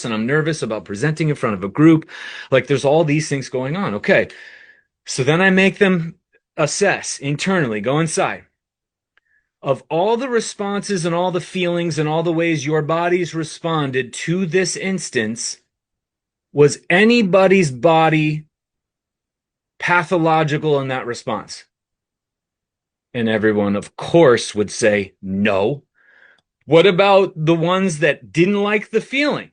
and I'm nervous about presenting in front of a group. Like there's all these things going on. Okay. So then I make them assess internally, go inside. Of all the responses and all the feelings and all the ways your bodies responded to this instance, was anybody's body pathological in that response? And everyone, of course, would say no. What about the ones that didn't like the feeling?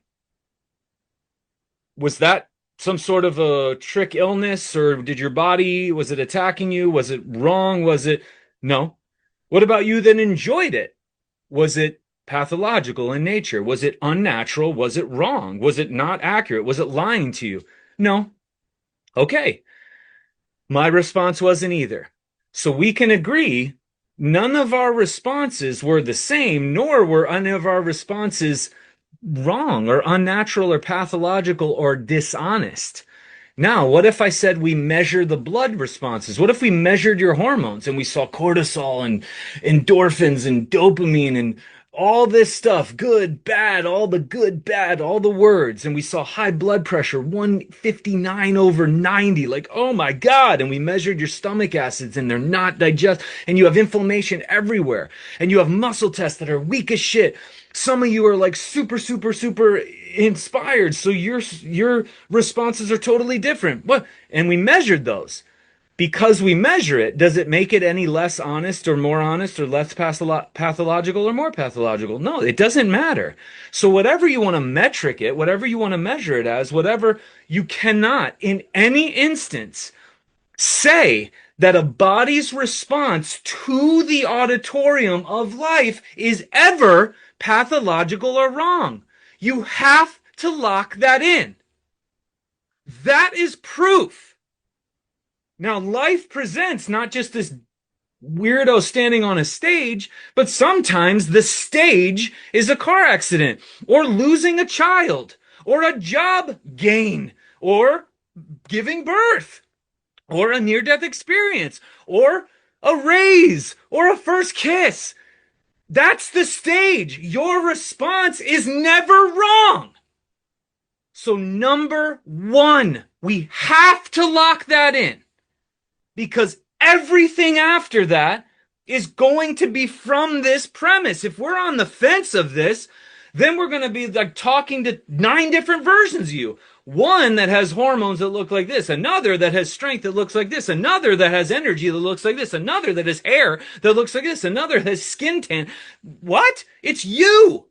Was that some sort of a trick illness, or did your body, was it attacking you? Was it wrong? Was it no? What about you that enjoyed it? Was it pathological in nature? Was it unnatural? Was it wrong? Was it not accurate? Was it lying to you? No. Okay. My response wasn't either. So we can agree none of our responses were the same, nor were any of our responses wrong or unnatural or pathological or dishonest. Now, what if I said we measure the blood responses? What if we measured your hormones and we saw cortisol and endorphins and dopamine and all this stuff, good, bad, all the good, bad, all the words, and we saw high blood pressure, 159 over 90, like, oh my God, and we measured your stomach acids and they're not digest, and you have inflammation everywhere, and you have muscle tests that are weak as shit. Some of you are like super, super, super inspired, so your responses are totally different. What? And we measured those. Because we measure it, does it make it any less honest or more honest or less pathological or more pathological? No, it doesn't matter. So whatever you want to metric it, whatever you want to measure it as, whatever, you cannot in any instance say that a body's response to the auditorium of life is ever pathological or wrong. You have to lock that in. That is proof. Now, life presents not just this weirdo standing on a stage, but sometimes the stage is a car accident, or losing a child, or a job gain, or giving birth, or a near-death experience, or a raise, or a first kiss. That's the stage. Your response is never wrong. So number one, we have to lock that in. Because everything after that is going to be from this premise. If we're on the fence of this, then we're going to be like talking to 9 different versions of you. One that has hormones that look like this, another that has strength that looks like this, another that has energy that looks like this, another that has hair that looks like this, another that has skin tan. What? It's you.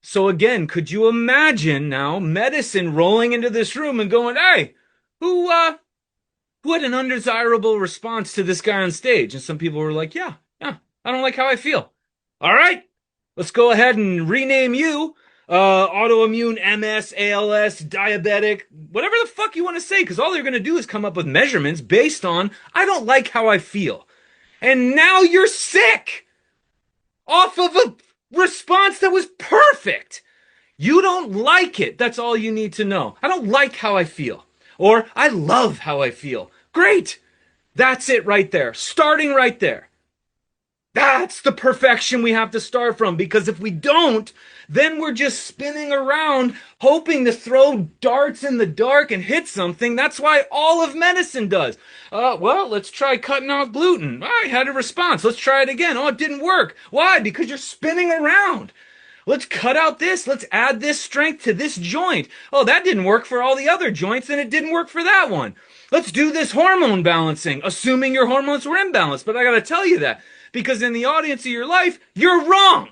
So again, could you imagine now medicine rolling into this room and going, hey, who had an undesirable response to this guy on stage? And some people were like, yeah, I don't like how I feel. All right, let's go ahead and rename you autoimmune, MS, ALS, diabetic, whatever the fuck you want to say, because all they're going to do is come up with measurements based on, I don't like how I feel. And now you're sick off of a response that was perfect. You don't like it. That's all you need to know. I don't like how I feel. Or I love how I feel. Great. That's it right there. Starting right there. That's the perfection we have to start from, because if we don't, then we're just spinning around hoping to throw darts in the dark and hit something. That's why all of medicine does. Well, let's try cutting out gluten. I had a response. Let's try it again. Oh, it didn't work. Why? Because you're spinning around. Let's cut out this. Let's add this strength to this joint. Oh, that didn't work for all the other joints, and it didn't work for that one. Let's do this hormone balancing, assuming your hormones were imbalanced. But I got to tell you that, because in the audience of your life, you're wrong.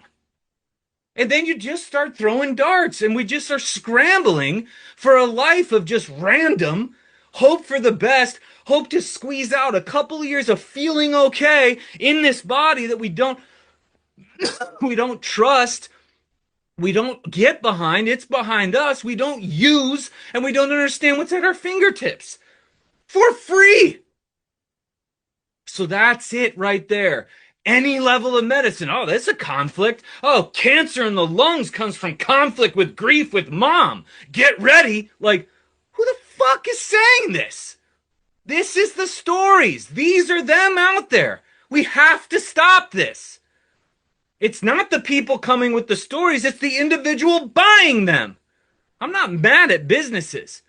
And then you just start throwing darts, and we just are scrambling for a life of just random, hope for the best, hope to squeeze out a couple of years of feeling okay in this body that we don't trust. We don't get behind. It's behind us. We don't use, and we don't understand what's at our fingertips for free. So that's it right there. Any level of medicine. Oh, that's a conflict. Oh, cancer in the lungs comes from conflict with grief with mom. Get ready. Like, who the fuck is saying this? This is the stories. These are them out there. We have to stop this. It's not the people coming with the stories, it's the individual buying them. I'm not mad at businesses.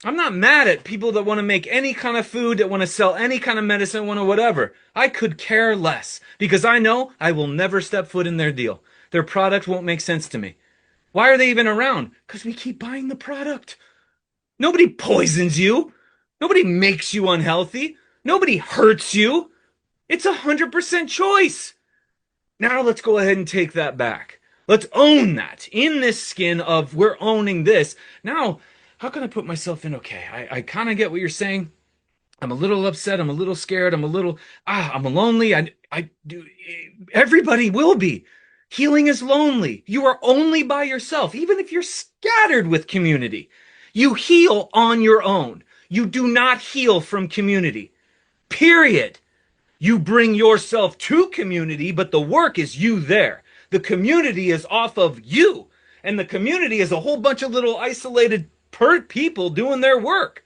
I'm not mad at people that want to make any kind of food, that want to sell any kind of medicine, want to whatever. I could care less because I know I will never step foot in their deal. Their product won't make sense to me. Why are they even around? Because we keep buying the product. Nobody poisons you. Nobody makes you unhealthy. Nobody hurts you. It's 100% choice. Now let's go ahead and take that back. Let's own that in this skin of we're owning this. Now, how can I put myself in? Okay, I kind of get what you're saying. I'm a little upset. I'm a little scared. I'm lonely. I do. Everybody will be. Healing is lonely. You are only by yourself, even if you're scattered with community. You heal on your own. You do not heal from community. Period. You bring yourself to community, but the work is you there. The community is off of you. And the community is a whole bunch of little isolated people doing their work.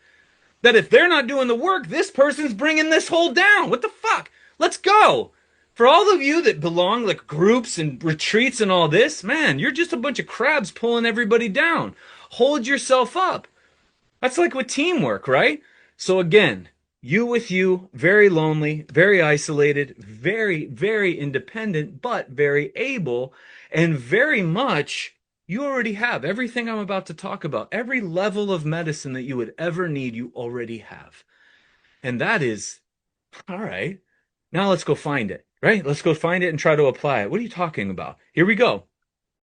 That if they're not doing the work, this person's bringing this whole down. What the fuck? Let's go. For all of you that belong like groups and retreats and all this, man, you're just a bunch of crabs pulling everybody down. Hold yourself up. That's like with teamwork, right? So again, you with you, very lonely, very isolated, very, very independent, but very able, and very much you already have everything I'm about to talk about. Every level of medicine that you would ever need, you already have. And that is, all right, now let's go find it, right? Let's go find it and try to apply it. What are you talking about? Here we go.